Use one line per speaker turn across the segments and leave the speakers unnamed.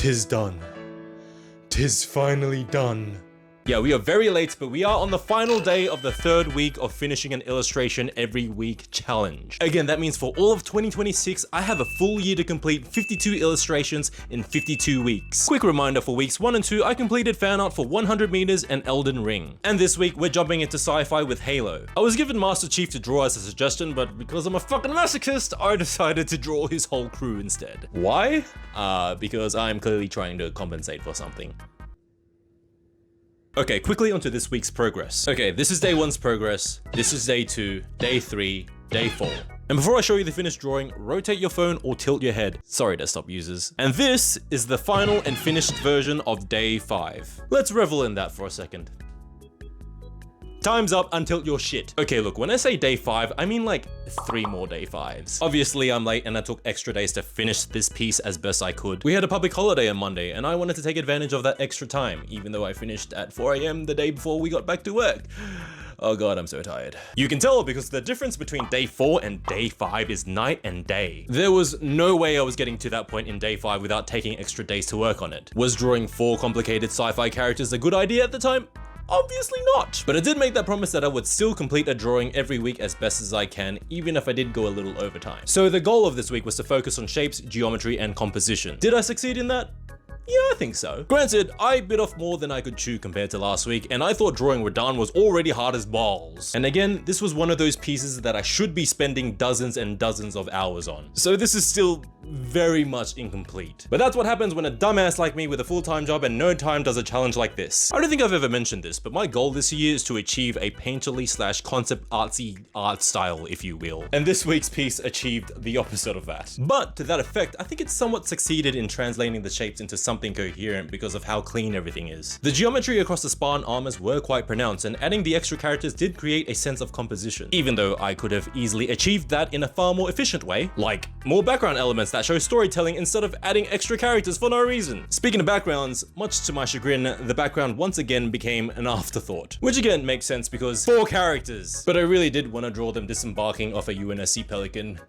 'Tis done. 'Tis finally done. Yeah, we are very late, but we are on the final day of the third week of finishing an illustration every week challenge. Again, that means for all of 2026, I have a full year to complete 52 illustrations in 52 weeks. Quick reminder, for weeks 1 and 2, I completed fan art for 100 meters and Elden Ring. And this week, we're jumping into sci-fi with Halo. I was given Master Chief to draw as a suggestion, but because I'm a fucking masochist, I decided to draw his whole crew instead. Why? Because I'm clearly trying to compensate for something. Okay, quickly onto this week's progress. Okay, this is day 1's progress, this is day 2, day 3, day 4. And before I show you the finished drawing, rotate your phone or tilt your head. Sorry, desktop users. And this is the final and finished version of day 5. Let's revel in that for a second. Time's up, untilt your shit. Okay, look, when I say day 5, I mean like 3 more day 5s. Obviously, I'm late and I took extra days to finish this piece as best I could. We had a public holiday on Monday and I wanted to take advantage of that extra time, even though I finished at 4 AM the day before we got back to work. Oh god, I'm so tired. You can tell because the difference between day 4 and day 5 is night and day. There was no way I was getting to that point in day 5 without taking extra days to work on it. Was drawing 4 complicated sci-fi characters a good idea at the time? Obviously not. But I did make that promise that I would still complete a drawing every week as best as I can, even if I did go a little overtime. So the goal of this week was to focus on shapes, geometry, and composition. Did I succeed in that? Yeah, I think so. Granted, I bit off more than I could chew compared to last week, and I thought drawing Radahn was already hard as balls. And again, this was one of those pieces that I should be spending dozens and dozens of hours on. So this is still very much incomplete. But that's what happens when a dumbass like me with a full-time job and no time does a challenge like this. I don't think I've ever mentioned this, but my goal this year is to achieve a painterly / concept artsy art style, if you will. And this week's piece achieved the opposite of that. But to that effect, I think it's somewhat succeeded in translating the shapes into something coherent because of how clean everything is. The geometry across the Spartan armors were quite pronounced, and adding the extra characters did create a sense of composition, even though I could have easily achieved that in a far more efficient way, like more background elements that show storytelling instead of adding extra characters for no reason. Speaking of backgrounds, much to my chagrin, the background once again became an afterthought, which again makes sense because 4 characters. But I really did want to draw them disembarking off a UNSC Pelican.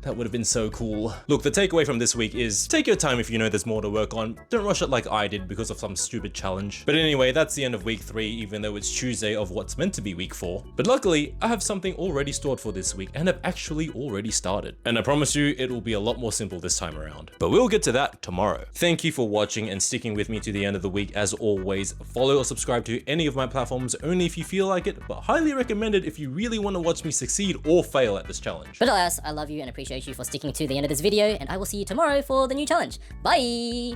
That would have been so cool. Look, the takeaway from this week is take your time if you know there's more to work on. Don't rush it like I did because of some stupid challenge. But anyway, that's the end of week 3, even though it's Tuesday of what's meant to be week 4. But luckily, I have something already stored for this week and have actually already started. And I promise you, it will be a lot more simple this time around. But we'll get to that tomorrow. Thank you for watching and sticking with me to the end of the week. As always, follow or subscribe to any of my platforms only if you feel like it, but highly recommended if you really want to watch me succeed or fail at this challenge.
But alas, I love you and appreciate you for sticking to the end of this video, and I will see you tomorrow for the new challenge. Bye!